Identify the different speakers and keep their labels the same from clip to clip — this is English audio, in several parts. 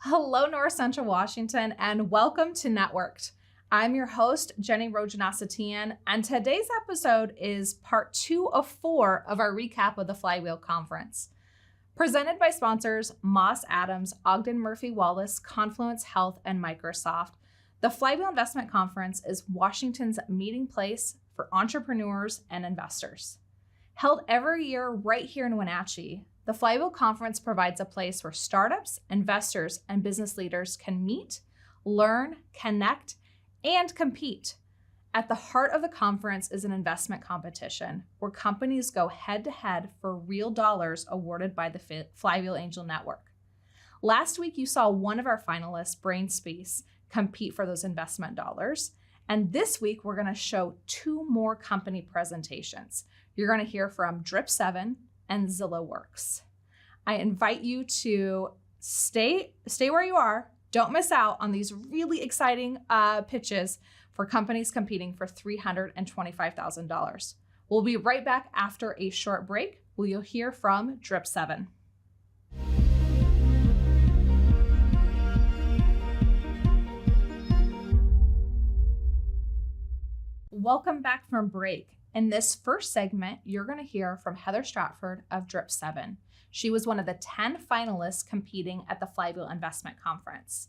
Speaker 1: Hello, North Central Washington, and welcome to Networked. I'm your host, Jenny Rojanasatian, and today's episode is part 2 of 4 of our recap of the Flywheel Conference. Presented by sponsors Moss Adams, Ogden Murphy Wallace, Confluence Health, and Microsoft, the Flywheel Investment Conference is Washington's meeting place for entrepreneurs and investors. Held every year right here in Wenatchee, the Flywheel Conference provides a place where startups, investors, and business leaders can meet, learn, connect, and compete. At the heart of the conference is an investment competition where companies go head-to-head for real dollars awarded by the Flywheel Angel Network. Last week, you saw one of our finalists, BrainSpace, compete for those investment dollars. And this week, we're going to show 2 more company presentations. You're going to hear from Drip7 and ZillowWorks. I invite you to stay where you are. Don't miss out on these really exciting pitches for companies competing for $325,000. We'll be right back after a short break where you'll hear from Drip7. Welcome back from break. In this first segment, you're going to hear from Heather Stratford of Drip7. She was one of the 10 finalists competing at the Flywheel Investment Conference.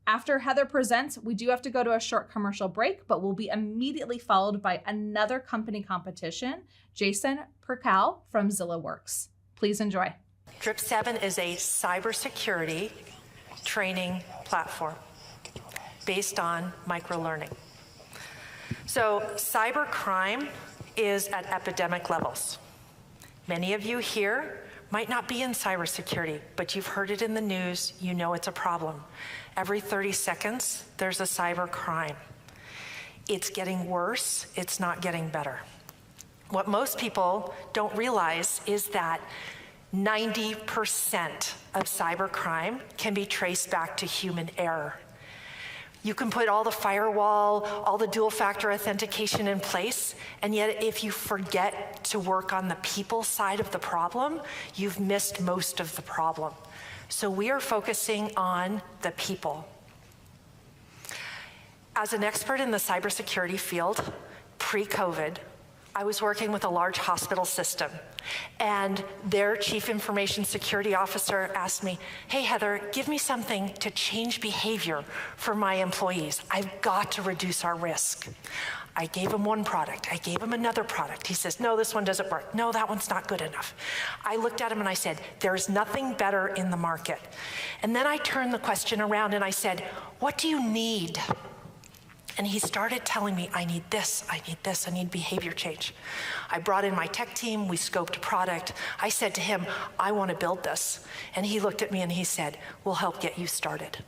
Speaker 1: After Heather presents, we do have to go to a short commercial break, but we'll be immediately followed by another company competition, Jason Percal from ZillowWorks. Please enjoy.
Speaker 2: Drip7 is a cybersecurity training platform based on microlearning. So cybercrime is at epidemic levels. Many of you here might not be in cybersecurity, but you've heard it in the news, you know it's a problem. Every 30 seconds, there's a cybercrime. It's getting worse, it's not getting better. What most people don't realize is that 90% of cybercrime can be traced back to human error. You can put all the firewall, all the dual factor authentication in place, and yet if you forget to work on the people side of the problem, you've missed most of the problem. So we are focusing on the people. As an expert in the cybersecurity field, pre-COVID, I was working with a large hospital system, and their chief information security officer asked me, "Hey Heather, give me something to change behavior for my employees. I've got to reduce our risk." I gave him one product, I gave him another product. He says, "No, this one doesn't work. No, that one's not good enough." I looked at him and I said, "There's nothing better in the market." And then I turned the question around and I said, "What do you need?" And he started telling me, I need this, I need behavior change. I brought in my tech team, we scoped a product. I said to him, "I want to build this." And he looked at me and he said, "We'll help get you started."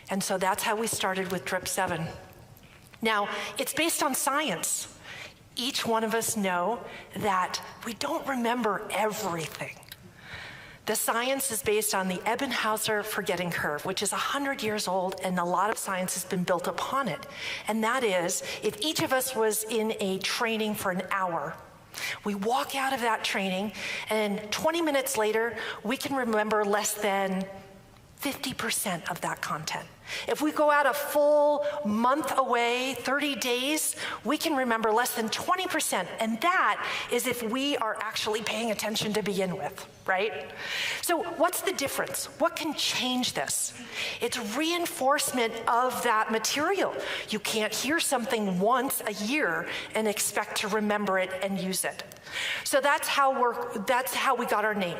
Speaker 2: And so that's how we started with Drip7. Now, it's based on science. Each one of us know that we don't remember everything. The science is based on the Ebbinghaus forgetting curve, which is 100 years old, and a lot of science has been built upon it. And that is, if each of us was in a training for an hour, we walk out of that training, and 20 minutes later, we can remember less than 50% of that content. If we go out a full month away, 30 days, we can remember less than 20%. And that is if we are actually paying attention to begin with, right? So what's the difference? What can change this? It's reinforcement of that material. You can't hear something once a year and expect to remember it and use it. So that's how we got our name.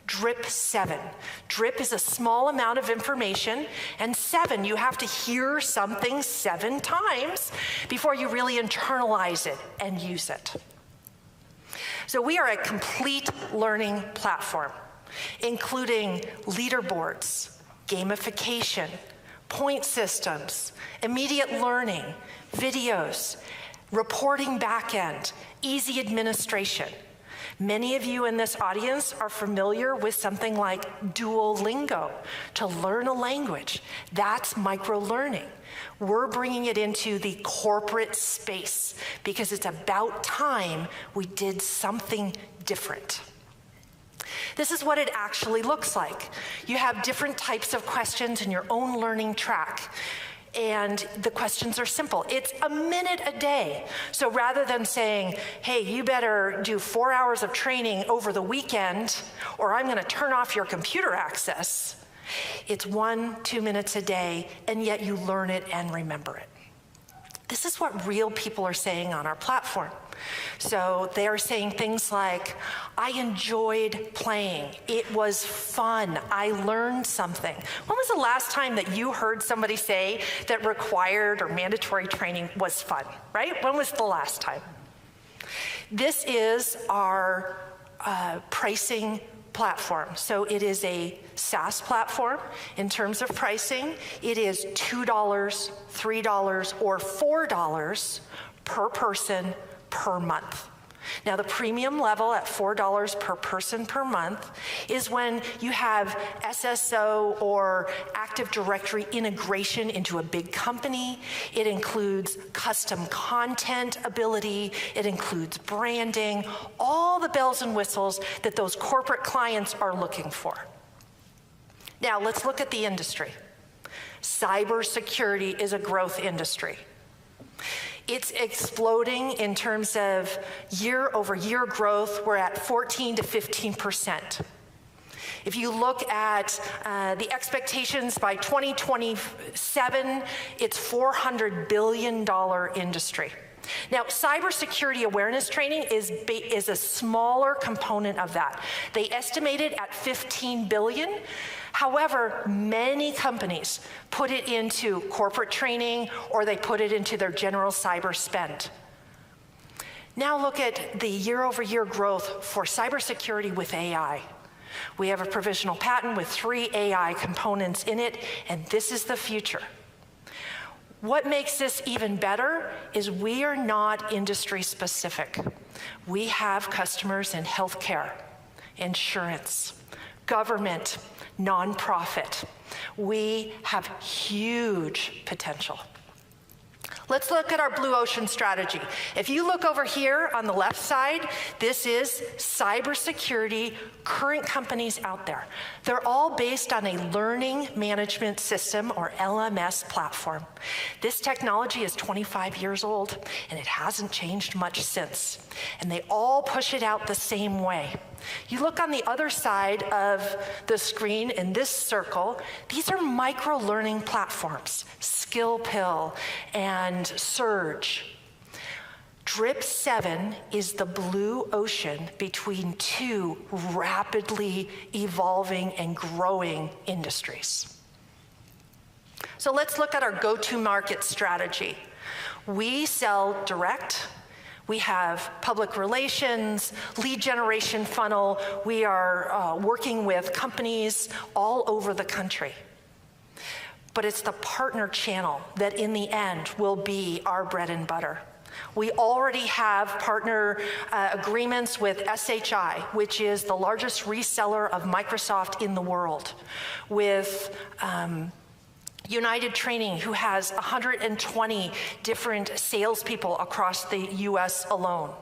Speaker 2: Drip7. Drip is a small amount of information, and 7, you have to hear something 7 times before you really internalize it and use it. So we are a complete learning platform, including leaderboards, gamification, point systems, immediate learning, videos, reporting backend, easy administration. Many of you in this audience are familiar with something like Duolingo, to learn a language. That's micro-learning. We're bringing it into the corporate space because it's about time we did something different. This is what it actually looks like. You have different types of questions in your own learning track. And the questions are simple. It's a minute a day. So rather than saying, hey, you better do 4 hours of training over the weekend, or I'm gonna turn off your computer access, it's 1-2 minutes a day, and yet you learn it and remember it. This is what real people are saying on our platform. So they are saying things like, I enjoyed playing. It was fun. I learned something. When was the last time that you heard somebody say that required or mandatory training was fun, right? When was the last time? This is our pricing platform. So it is a SaaS platform. In terms of pricing, it is $2, $3, or $4 per person per month. Now, the premium level at $4 per person per month is when you have SSO or Active Directory integration into a big company. It includes custom content ability. It includes branding, all the bells and whistles that those corporate clients are looking for. Now, let's look at the industry. Cybersecurity is a growth industry. It's exploding in terms of year-over-year growth. We're at 14 to 15%. If you look at the expectations by 2027, it's $400 billion industry. Now, cybersecurity awareness training is a smaller component of that. They estimate it at $15 billion. However, many companies put it into corporate training or they put it into their general cyber spend. Now look at the year-over-year growth for cybersecurity with AI. We have a provisional patent with 3 AI components in it, and this is the future. What makes this even better is we are not industry specific. We have customers in healthcare, insurance, government, nonprofit. We have huge potential. Let's look at our blue ocean strategy. If you look over here on the left side, this is cybersecurity current companies out there. They're all based on a learning management system or LMS platform. This technology is 25 years old and it hasn't changed much since. And they all push it out the same way. You look on the other side of the screen in this circle, these are micro-learning platforms, Skillpill and Surge. Drip 7 is the blue ocean between 2 rapidly evolving and growing industries. So let's look at our go-to-market strategy. We sell direct. We have public relations, lead generation funnel. We are working with companies all over the country. But it's the partner channel that in the end will be our bread and butter. We already have partner agreements with SHI, which is the largest reseller of Microsoft in the world, with United Training, who has 120 different salespeople across the US alone.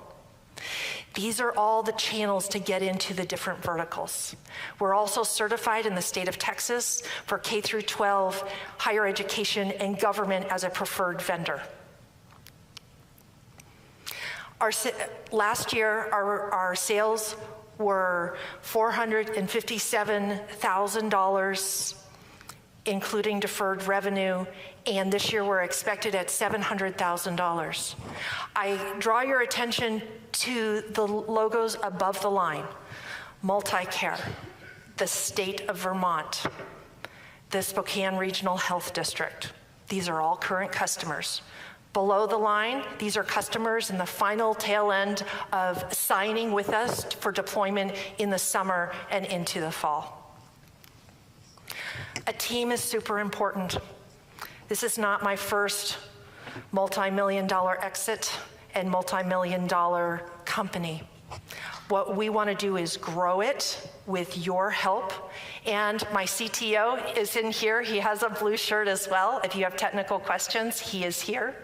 Speaker 2: These are all the channels to get into the different verticals. We're also certified in the state of Texas for K through 12, higher education, and government as a preferred vendor. Last year, our sales were $457,000, including deferred revenue, and this year we're expected at $700,000. I draw your attention to the logos above the line. Multicare, the state of Vermont, the Spokane Regional Health District. These are all current customers. Below the line, these are customers in the final tail end of signing with us for deployment in the summer and into the fall. A team is super important. This is not my first multi-million-dollar exit and multi-million-dollar company. What we want to do is grow it with your help. And my CTO is in here. He has a blue shirt as well. If you have technical questions, he is here.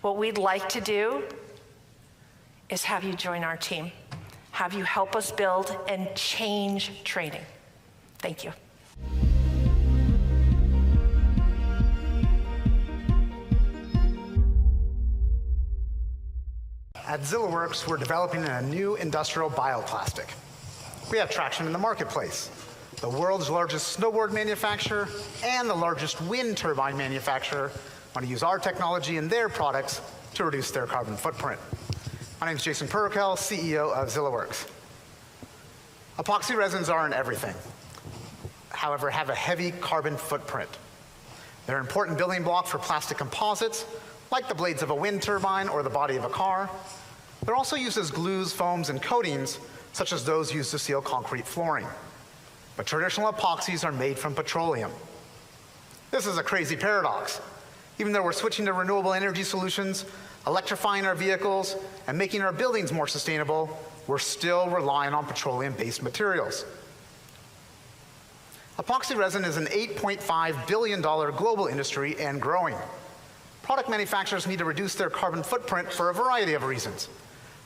Speaker 2: What we'd like to do is have you join our team. have you help us build and change training. Thank you.
Speaker 3: At ZillaWorks, we're developing a new industrial bioplastic. We have traction in the marketplace. The world's largest snowboard manufacturer and the largest wind turbine manufacturer want to use our technology in their products to reduce their carbon footprint. My name is Jason Perkel, CEO of ZillaWorks. Epoxy resins aren't everything, however, have a heavy carbon footprint. They're an important building block for plastic composites, like the blades of a wind turbine or the body of a car. They're also used as glues, foams, and coatings, such as those used to seal concrete flooring. But traditional epoxies are made from petroleum. This is a crazy paradox. Even though we're switching to renewable energy solutions, electrifying our vehicles, and making our buildings more sustainable, we're still relying on petroleum-based materials. Epoxy resin is an $8.5 billion global industry and growing. Product manufacturers need to reduce their carbon footprint for a variety of reasons.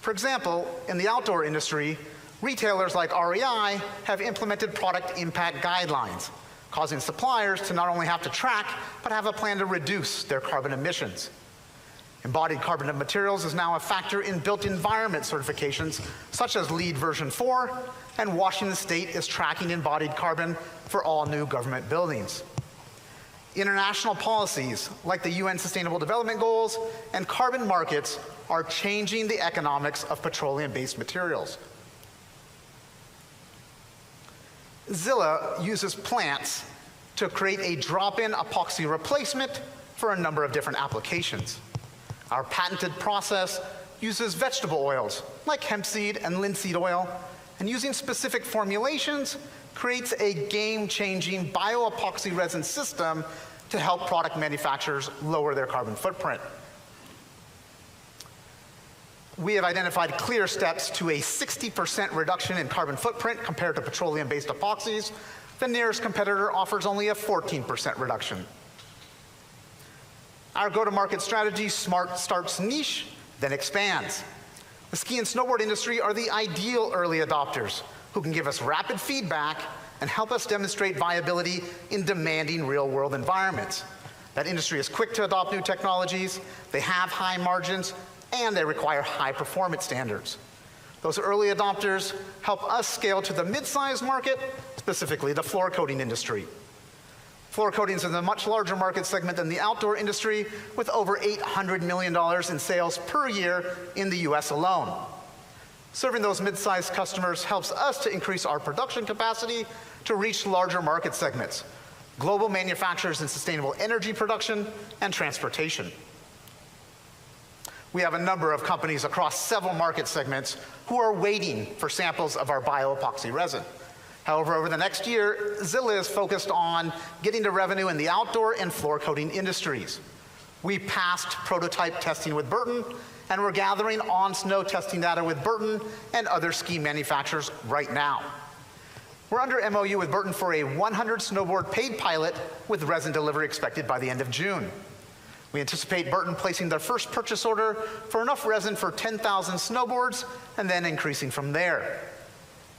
Speaker 3: For example, in the outdoor industry, retailers like REI have implemented product impact guidelines, causing suppliers to not only have to track, but have a plan to reduce their carbon emissions. Embodied carbon materials is now a factor in built environment certifications, such as LEED version 4, and Washington State is tracking embodied carbon for all new government buildings. International policies, like the UN Sustainable Development Goals and carbon markets, are changing the economics of petroleum-based materials. Zilla uses plants to create a drop-in epoxy replacement for a number of different applications. Our patented process uses vegetable oils, like hemp seed and linseed oil, and using specific formulations, creates a game-changing bioepoxy resin system to help product manufacturers lower their carbon footprint. We have identified clear steps to a 60% reduction in carbon footprint compared to petroleum-based epoxies. The nearest competitor offers only a 14% reduction. Our go-to-market strategy starts niche, then expands. The ski and snowboard industry are the ideal early adopters who can give us rapid feedback and help us demonstrate viability in demanding real-world environments. That industry is quick to adopt new technologies, they have high margins, and they require high performance standards. Those early adopters help us scale to the mid-sized market, specifically the floor coating industry. Floor coatings is a much larger market segment than the outdoor industry, with over $800 million in sales per year in the US alone. Serving those mid-sized customers helps us to increase our production capacity to reach larger market segments, global manufacturers in sustainable energy production and transportation. We have a number of companies across several market segments who are waiting for samples of our bioepoxy resin. However, over the next year, Zilla is focused on getting to revenue in the outdoor and floor coating industries. We passed prototype testing with Burton, and we're gathering on-snow testing data with Burton and other ski manufacturers right now. We're under MOU with Burton for a 100 snowboard paid pilot with resin delivery expected by the end of June. We anticipate Burton placing their first purchase order for enough resin for 10,000 snowboards and then increasing from there.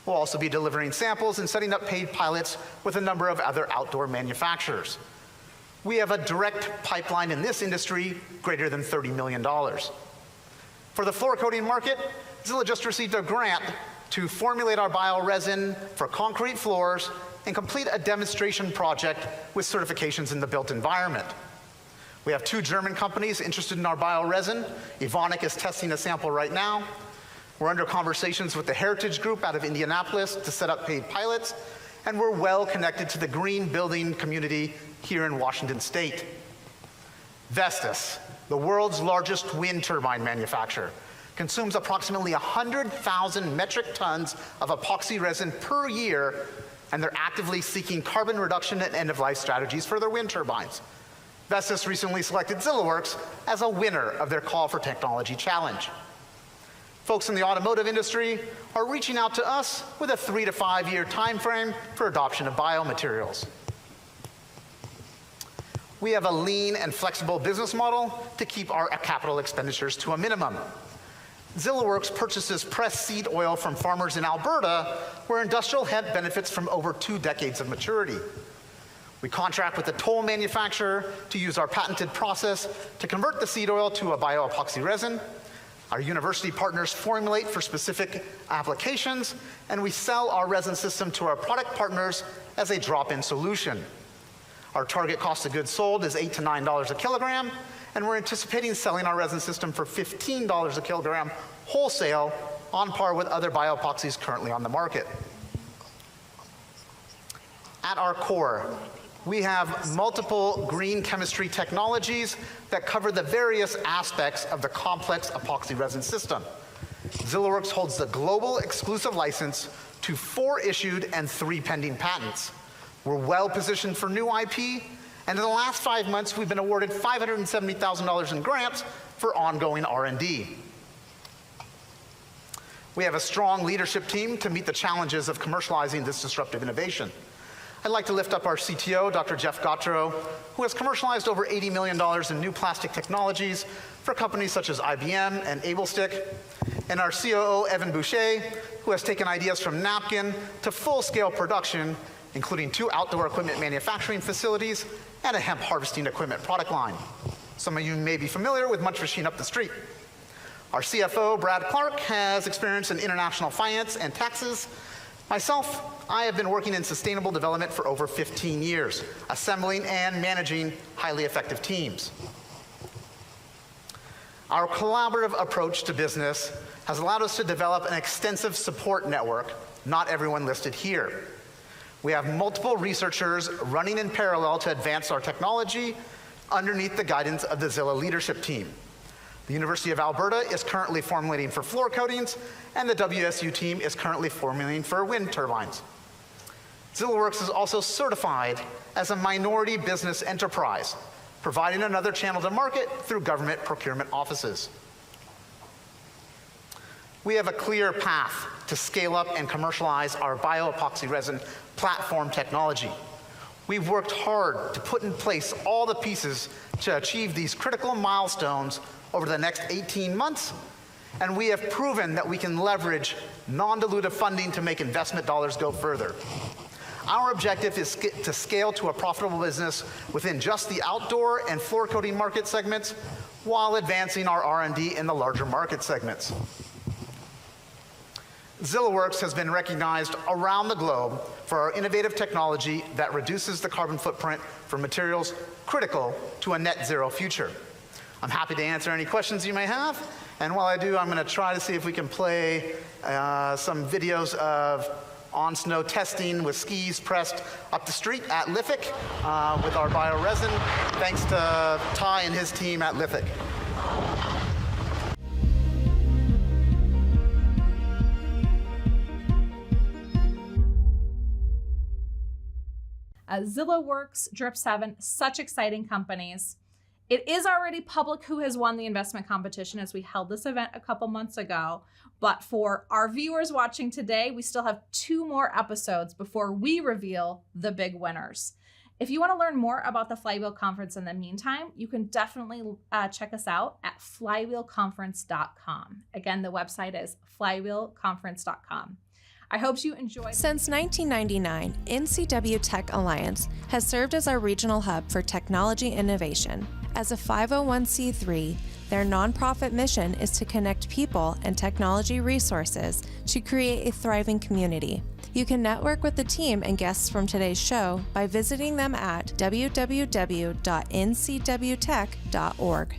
Speaker 3: We'll also be delivering samples and setting up paid pilots with a number of other outdoor manufacturers. We have a direct pipeline in this industry greater than $30 million. For the floor coating market, Zilla just received a grant to formulate our bioresin for concrete floors and complete a demonstration project with certifications in the built environment. We have 2 German companies interested in our bioresin. Evonik is testing a sample right now. We're under conversations with the Heritage Group out of Indianapolis to set up paid pilots, and we're well connected to the green building community here in Washington State. Vestas, the world's largest wind turbine manufacturer, consumes approximately 100,000 metric tons of epoxy resin per year, and they're actively seeking carbon reduction and end-of-life strategies for their wind turbines. Vestas recently selected ZillaWorks as a winner of their Call for Technology Challenge. Folks in the automotive industry are reaching out to us with a 3 to 5 year time frame for adoption of biomaterials. We have a lean and flexible business model to keep our capital expenditures to a minimum. ZillaWorks purchases pressed seed oil from farmers in Alberta, where industrial hemp benefits from over 2 decades of maturity. We contract with a toll manufacturer to use our patented process to convert the seed oil to a bioepoxy resin. Our university partners formulate for specific applications, and we sell our resin system to our product partners as a drop-in solution. Our target cost of goods sold is $8 to $9 a kilogram, and we're anticipating selling our resin system for $15 a kilogram wholesale, on par with other bioepoxies currently on the market. At our core, we have multiple green chemistry technologies that cover the various aspects of the complex epoxy resin system. ZillaWorks holds the global exclusive license to 4 issued and 3 pending patents. We're well positioned for new IP, and in the last 5 months, we've been awarded $570,000 in grants for ongoing R&D. We have a strong leadership team to meet the challenges of commercializing this disruptive innovation. I'd like to lift up our CTO, Dr. Jeff Gautreaux, who has commercialized over $80 million in new plastic technologies for companies such as IBM and AbleStick, and our COO, Evan Boucher, who has taken ideas from napkin to full-scale production, including 2 outdoor equipment manufacturing facilities and a hemp harvesting equipment product line. Some of you may be familiar with Munch Machine up the street. Our CFO, Brad Clark, has experience in international finance and taxes. Myself, I have been working in sustainable development for over 15 years, assembling and managing highly effective teams. Our collaborative approach to business has allowed us to develop an extensive support network, not everyone listed here. We have multiple researchers running in parallel to advance our technology underneath the guidance of the Zilla leadership team. The University of Alberta is currently formulating for floor coatings, and the WSU team is currently formulating for wind turbines. ZillaWorks is also certified as a minority business enterprise, providing another channel to market through government procurement offices. We have a clear path to scale up and commercialize our bioepoxy resin platform technology. We've worked hard to put in place all the pieces to achieve these critical milestones over the next 18 months, and we have proven that we can leverage non-dilutive funding to make investment dollars go further. Our objective is to scale to a profitable business within just the outdoor and floor coating market segments, while advancing our R&D in the larger market segments. ZillaWorks has been recognized around the globe for our innovative technology that reduces the carbon footprint for materials critical to a net zero future. I'm happy to answer any questions you may have, and while I do, I'm going to try to see if we can play some videos of on-snow testing with skis pressed up the street at Lithic with our bioresin, thanks to Ty and his team at Lithic.
Speaker 1: ZillaWorks, Drip7, such exciting companies. It is already public who has won the investment competition, as we held this event a couple months ago. But for our viewers watching today, we still have 2 more episodes before we reveal the big winners. If you want to learn more about the Flywheel Conference in the meantime, you can definitely check us out at flywheelconference.com. Again, the website is flywheelconference.com. I hope you enjoyed.
Speaker 4: Since 1999, NCW Tech Alliance has served as our regional hub for technology innovation. As a 501c3, their nonprofit mission is to connect people and technology resources to create a thriving community. You can network with the team and guests from today's show by visiting them at www.ncwtech.org.